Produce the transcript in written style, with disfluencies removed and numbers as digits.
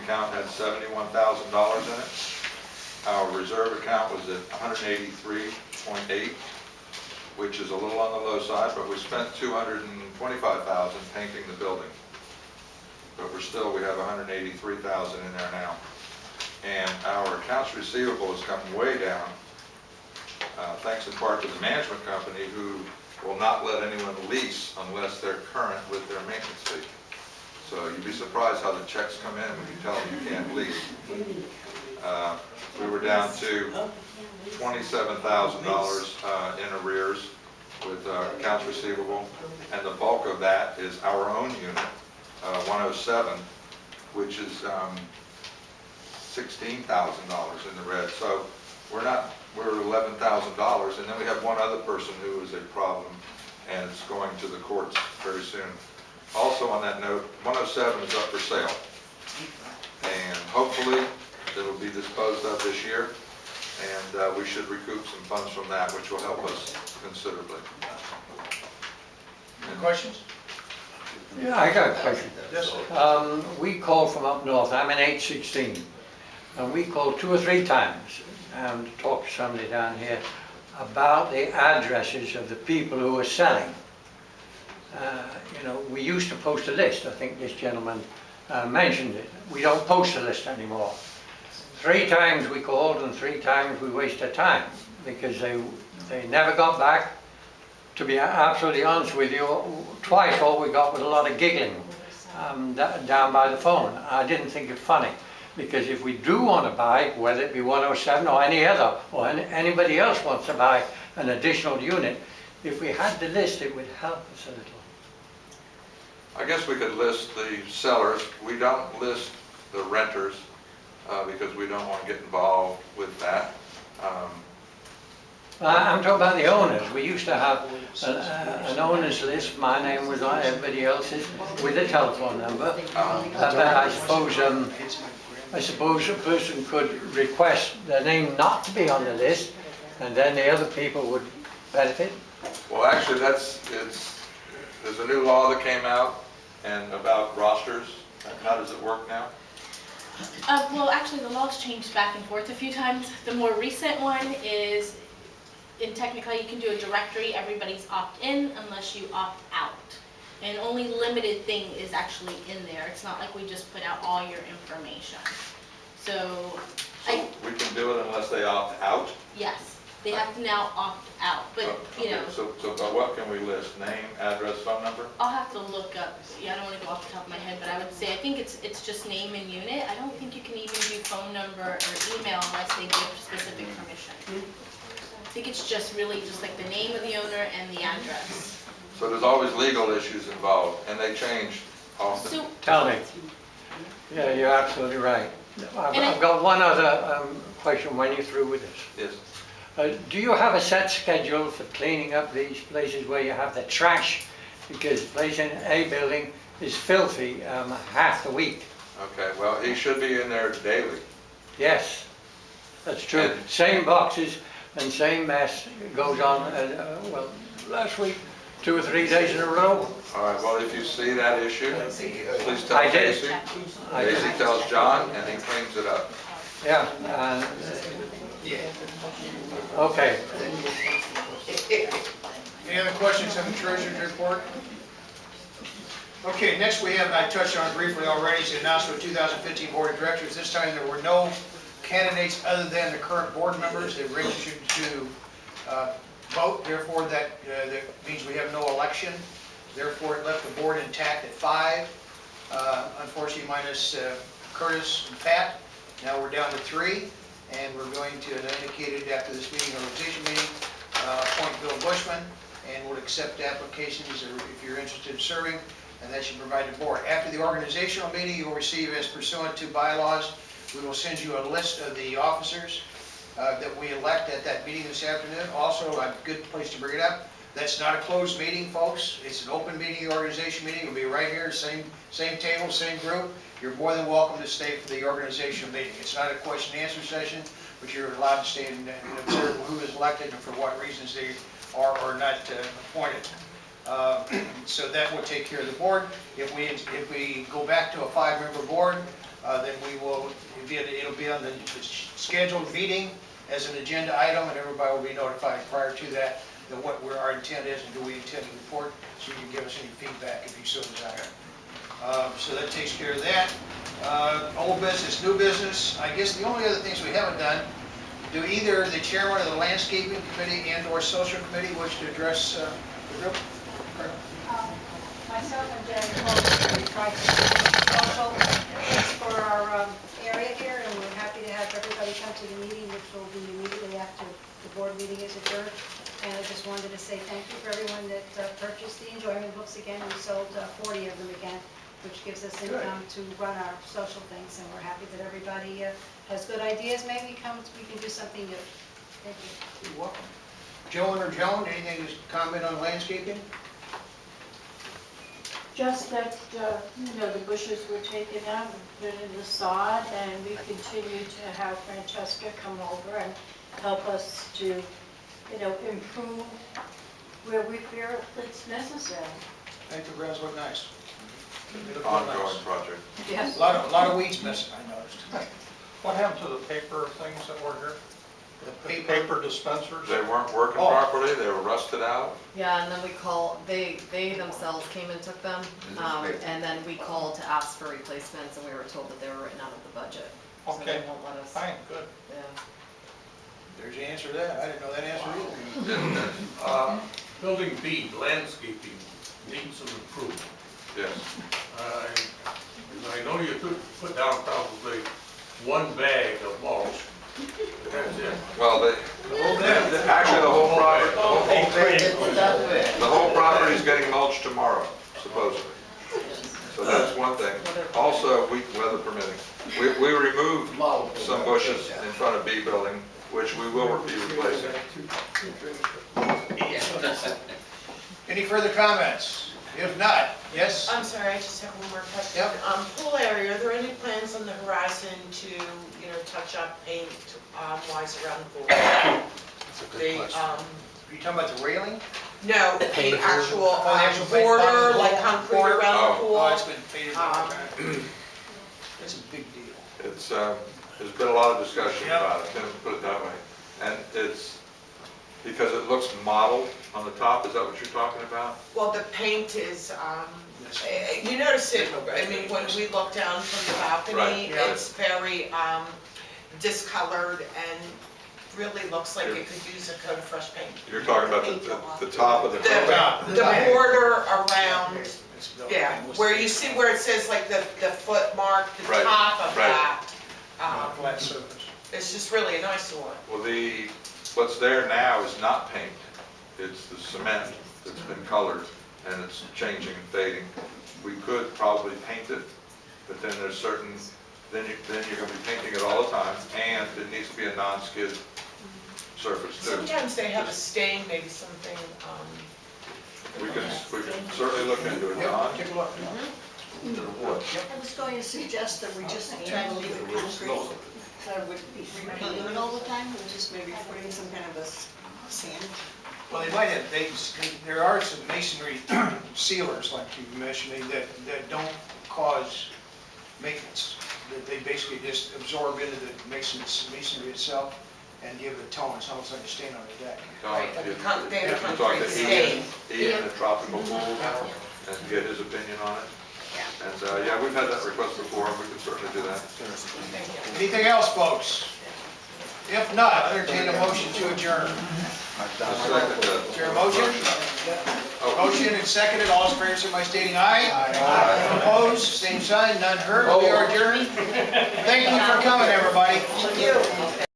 account had $71,000 in it. Our reserve account was at 183.8, which is a little on the low side, but we spent $225,000 painting the building. But we have 183,000 in there now. And our accounts receivable has come way down, thanks in part to the management company, who will not let anyone lease unless they're current with their maintenance fee. So you'd be surprised how the checks come in when you tell them you can't lease. We were down to $27,000 in arrears with accounts receivable, and the bulk of that is our own unit, 107, which is $16,000 in the red. So we're $11,000, and then we have one other person who is a problem, and it's going to the courts very soon. Also on that note, 107 is up for sale, and hopefully it will be disposed of this year, and we should recoup some funds from that, which will help us considerably. Any questions? Yeah, I got a question. Yes, sir. We called from up north, I'm in 816, and we called 2 or 3 times and talked to somebody down here about the addresses of the people who were selling. You know, we used to post a list. I think this gentleman mentioned it. We don't post a list anymore. 3 times we called and 3 times we wasted time because they never got back. To be absolutely honest with you, twice all we got was a lot of giggling down by the phone. I didn't think it funny, because if we do want to buy, whether it be 107 or any other, or anybody else wants to buy an additional unit, if we had the list, it would help us a little. I guess we could list the sellers. We don't list the renters because we don't want to get involved with that. I'm talking about the owners. We used to have an owners list. My name was on everybody else's with a telephone number. But I suppose a person could request their name not to be on the list, and then the other people would benefit. Well, actually, there's a new law that came out and about rosters. How does it work now? Well, actually, the law's changed back and forth a few times. The more recent one is, technically, you can do a directory. Everybody's opt-in unless you opt out. And only limited thing is actually in there. It's not like we just put out all your information. So We can do it unless they opt out? yes, they have to now opt out. But, you know, So what can we list? Name, address, phone number? I'll have to look up. Yeah, I don't want to go off the top of my head, but I would say, I think it's just name and unit. I don't think you can even do phone number or email unless they give specific permission. I think it's just really just like the name of the owner and the address. So there's always legal issues involved, and they change often. So, Tell me. Yeah, you're absolutely right. I've got one other question when you're through with this. Yes. Do you have a set schedule for cleaning up these places where you have the trash? Because the place in A building is filthy half the week. Okay, well, he should be in there daily. Yes, that's true. And- Same boxes and same mess goes on, well, last week, 2 or 3 days in a row. All right, well, if you see that issue, please tell I did. Casey. I did. Casey tells John, and he cleans it up. Yeah. Okay. Any other questions on the treasurer's report? Okay, next we have, I touched on it briefly already, is the announcement of 2015 Board of Directors. This time there were no candidates other than the current board members. They registered to vote, therefore that means we have no election. Therefore it left the board intact at 5, unfortunately minus Curtis and Pat. Now we're down to 3, and we're going to, as I indicated after this meeting, organization meeting, appoint Bill Bushman, and we'll accept applications if you're interested in serving, and that should provide the board. After the organizational meeting, you'll receive, as pursuant to bylaws, we will send you a list of the officers that we elect at that meeting this afternoon. Also, a good place to bring it up, that's not a closed meeting, folks. It's an open meeting, the organization meeting. It'll be right here, same table, same group. You're more than welcome to stay for the organizational meeting. It's not a question and answer session, but you're allowed to stay and observe who is elected and for what reasons they are or not appointed. So that will take care of the board. If we go back to a 5-member board, then it'll be on the scheduled meeting as an agenda item, and everybody will be notified prior to that what our intent is, and do we intend to report, so you can give us any feedback if you so desire. So that takes care of that. Old business, new business, I guess the only other things we haven't done, do either the chairman of the landscaping committee and or social committee wish to address the group? Myself and Jen Cole, we tried to do social things for our area here, and we're happy to have everybody come to the meeting, which will be immediately after the board meeting is adjourned. And I just wanted to say thank you for everyone that purchased the enjoyment books again. We sold 40 of them again, which gives us income to run our social things, and we're happy that everybody has good ideas. Maybe we can do something new. Thank you. You're welcome. Joan or Joan, anything to comment on landscaping? Just that, the bushes were taken out and put in the sod, and we continue to have Francesca come over and help us to, improve where we feel it's necessary. Thank you, grounds look nice. They look real Ongoing nice. project. Yes. A lot of weeds missing, I noticed. What happened to the paper things that were here? The The paper, paper dispensers? They weren't working Oh. properly, they were rusted out. Yeah, and then they themselves came and took them, and then we called to ask for replacements, and we were told that they were written out of the budget. So Okay, they won't let us, fine, good. yeah. there's the answer to that. I didn't know that answer either. Building B, landscaping, needs some improvement. Yes. I know you put down probably one bag of mulch. That's it. Well, actually, the whole property is getting mulched tomorrow, supposedly. So that's one thing. Also, weather permitting, we removed some bushes in front of B building, which we will be replacing. Any further comments? If not, yes? I'm sorry, I just have one more question. Yep. Pool area, are there any plans on the horizon to, touch up paint wise around the pool? That's a The, Are you talking about the railing? no, the actual Oh, the actual paint border, bottom of the like pool? concrete Border? around the pool. Oh, it's been faded for a long time. It's a big deal. It's, there's been a lot of discussion Yep. about it, let me put it that way. And it's, because it looks mottled on the top, is that what you're talking about? Well, the paint is, you notice it, I mean, when we look down from the balcony, Right, yeah. it's very discolored and really looks like it could use a coat of fresh paint. You're talking about the top of the building? The border around, It's built- yeah, where you see where it says like the foot mark, the Right, top of right. that. Flat surface. It's just really a nice one. Well, what's there now is not paint. It's the cement that's been colored and it's changing and fading. We could probably paint it, but then there's certain, then you're gonna be painting it all the time, and it needs to be a non-skid surface too. Sometimes they have a stain, maybe something, We can certainly look into it, John. Yep, take a look. I was going to suggest that we just try to leave it concrete. That would be repainting it all the time, or just maybe putting some kind of a sand. Well, they might have, there are some masonry sealers, like you mentioned, that don't cause maintenance. That they basically just absorb into the masonry itself and give it a tone. It's almost like a stain on the deck. right, like a they have a You talk concrete to stain. Ian at Tropical Pool and get his opinion on it. And, yeah, we've had that request before, and we can certainly do that. Thank you. Anything else, folks? If not, entertain a motion to adjourn. Is there a motion? Motion and seconded, all in favor, signify by stating aye. Aye. Opposed, same sign, none heard, we are adjourned. Thank you for coming, everybody. Thank you.